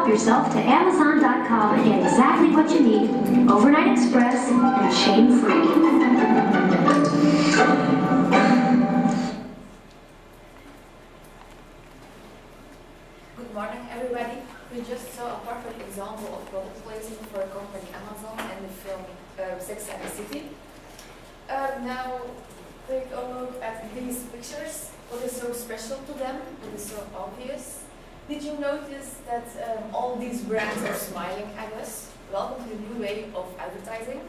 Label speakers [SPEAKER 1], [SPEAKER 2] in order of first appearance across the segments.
[SPEAKER 1] Help yourself to Amazon.com and get exactly what you need. Overnight Express and shame-free.
[SPEAKER 2] Good morning, everybody. We just saw a perfect example of product placement for a company, Amazon, and the film Sex and the City. Now, take a look at these pictures. What is so special to them? What is so obvious? Did you notice that all these brands are smiling at us? Welcome to the new way of advertising.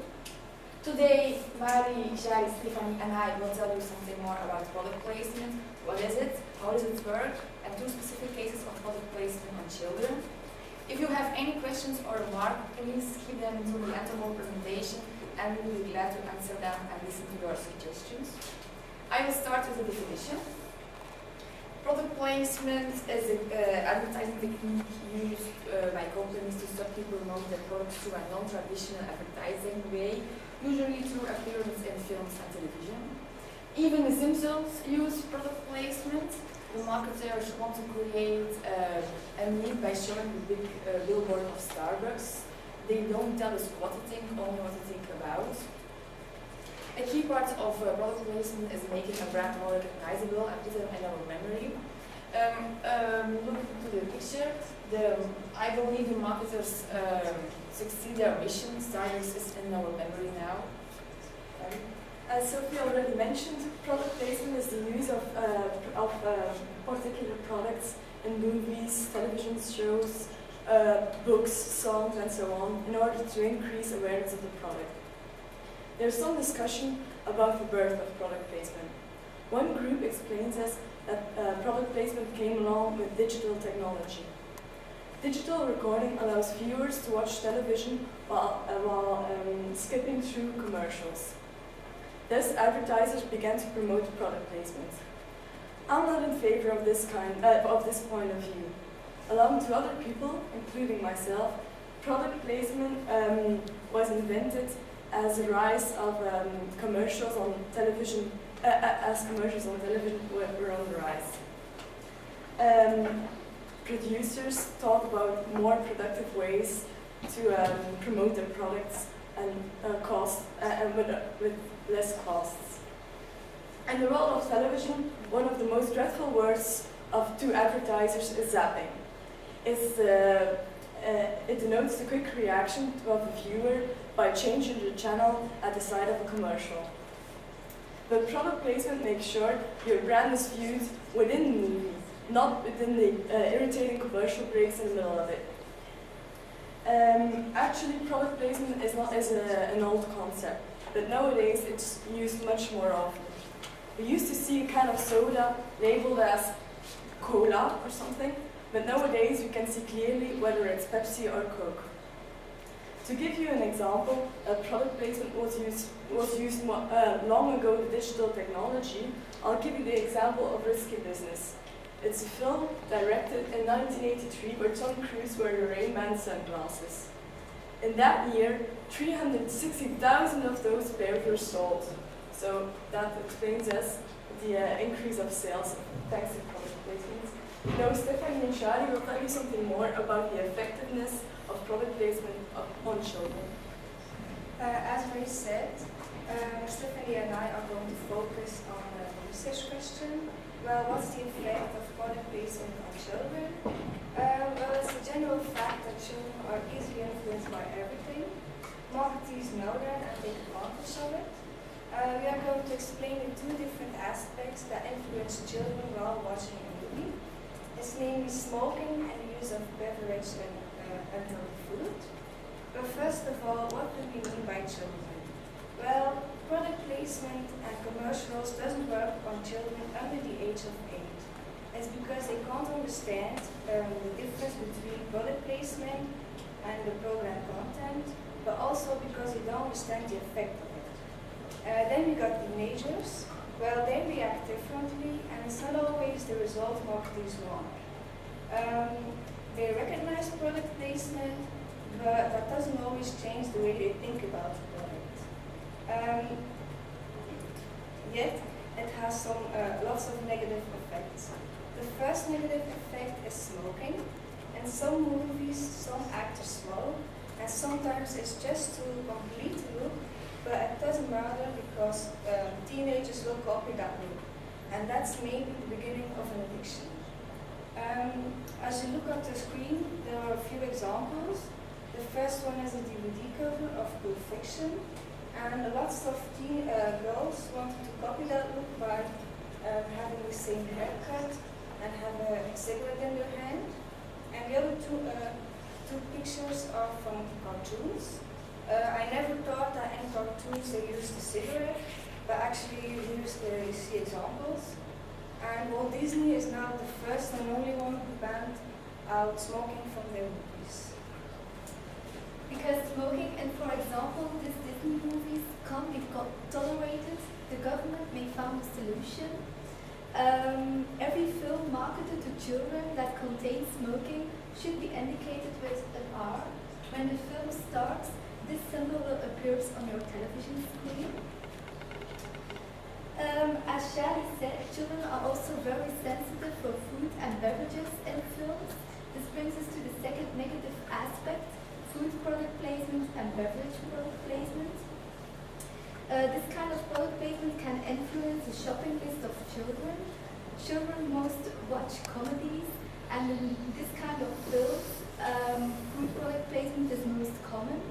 [SPEAKER 2] Today, Mari, Jari, Stefanie, and I will tell you something more about product placement. What is it? How does it work? And 2 specific cases of product placement on children. If you have any questions or remarks, please keep them until the end of our presentation, and we will be glad to answer them and listen to your suggestions. I will start with the definition. Product placement is an advertising technique used by companies to subtly promote their products through a non-traditional advertising way, usually through appearance in films and television. Even The Simpsons use product placement. The marketers want to create a need by showing the big billboard of Starbucks. They don't tell us what to think, only what to think about. A key part of product placement is making a brand more recognizable and put them in our memory. Look to the picture. I believe the marketers succeed their mission. Starbucks is in our memory now.
[SPEAKER 3] As Sophie already mentioned, product placement is the use of particular products in movies, television shows, books, songs, and so on, in order to increase awareness of the product. There's some discussion about the birth of product placement. One group explains us that product placement came along with digital technology. Digital recording allows viewers to watch television while skipping through commercials. Thus, advertisers began to promote product placement. I'm not in favor of this point of view. Along with other people, including myself, product placement was invented as a rise of commercials on television, as commercials on television were on the rise. Producers thought about more productive ways to promote their products and with less costs. And the role of television, one of the most dreadful words to advertisers is zapping. It denotes the quick reaction of the viewer by changing the channel at the side of a commercial. But product placement makes sure your brand is viewed within the movie, not within the irritating commercial breaks in the middle of it. Actually, product placement is an old concept, but nowadays it's used much more often. We used to see a can of soda labeled as cola or something, but nowadays you can see clearly whether it's Pepsi or Coke. To give you an example, product placement was used long ago with digital technology. I'll give you the example of Risky Business. It's a film directed in 1983 where Tom Cruise wore the Rain Man sunglasses. In that year, 360,000 of those pairs were sold. So that explains us the increase of sales thanks to product placement. Now Stefanie and Shari will tell you something more about the effectiveness of product placement on children.
[SPEAKER 4] As Marie said, Stefanie and I are going to focus on the research question. Well, what's the effect of product placement on children? Well, it's a general fact that children are easily influenced by everything. Marketers know that and take advantage of it. We are going to explain the 2 different aspects that influence children while watching a movie. It's namely smoking and the use of beverage and unhealthy food. But first of all, what do we mean by children? Well, product placement and commercials doesn't work on children under the age of 8. It's because they can't understand the difference between product placement and the program content, but also because they don't understand the effect of it. Then we got teenagers. Well, they react differently, and it's not always the result marketers want. They recognize product placement, but that doesn't always change the way they think about the product. Yet, it has lots of negative effects. The first negative effect is smoking. In in some movies, some actors smoke, and sometimes it's just to complete the look, but it doesn't matter because teenagers will copy that look, and that's maybe the beginning of an addiction. As you look at the screen, there are a few examples. The first one is a DVD cover of Pulp Fiction, and lots of teen girls wanted to copy that look by having the same haircut and have a cigarette in their hand. And the other two pictures are from cartoons. I never thought that in cartoons they used a cigarette, but actually you see examples. And Walt Disney is now the first and only one who banned out smoking from their movies.
[SPEAKER 5] Because smoking and, for example, these Disney movies can't be tolerated, the government may found a solution. Every film marketed to children that contains smoking should be indicated with an R. When the film starts, this symbol will appear on your television screen. As Shadi said, children are also very sensitive for food and beverages in films. This brings us to the second negative aspect: food product placement and beverage product placement. This kind of product placement can influence the shopping list of children. Children most watch comedies, and in this kind of films, food product placement is most common.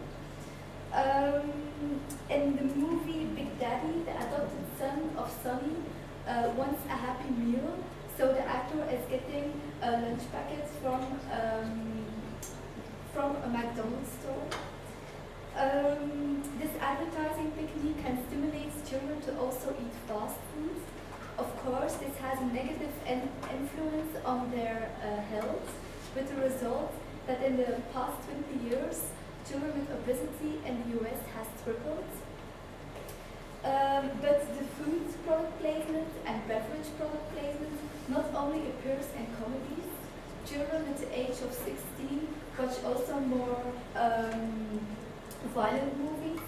[SPEAKER 5] In the movie Big Daddy, the adopted son of Sonny wants a Happy Meal, so the actor is getting a lunch packet from a McDonald's store. This advertising technique can stimulate children to also eat fast food. Of course, this has a negative influence on their health, with the result that in the past 20 years, children with obesity in the US has tripled. But the food product placement and beverage product placement not only appears in comedies. Children at the age of 16 watch also more violent movies.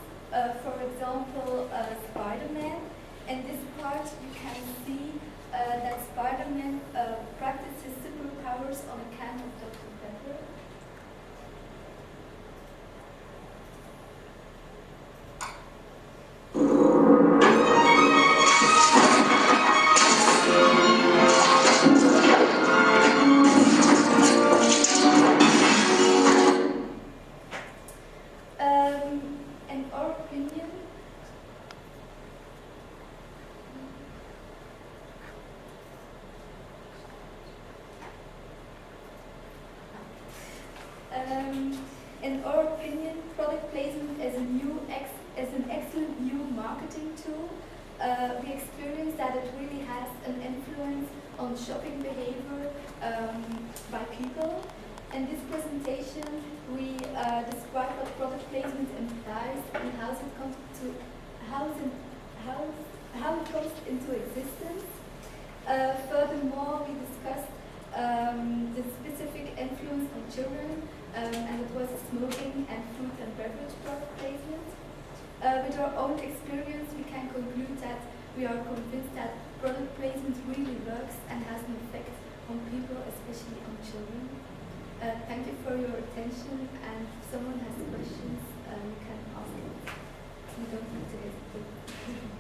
[SPEAKER 5] For example, Spider-Man. In this part, you can see that Spider-Man practices superpowers on a can of Dr. Pepper. In our opinion, product placement is an excellent new marketing tool. We experience that it really has an influence on shopping behavior by people. In this presentation, we describe what product placement implies and how it comes into existence. Furthermore, we discussed the specific influence on children, and it was smoking and food and beverage product placement. With our own experience, we can conclude that we are convinced that product placement really works and has an effect on people, especially on children. Thank you for your attention, and if someone has questions, you can ask it. You don't need to hesitate.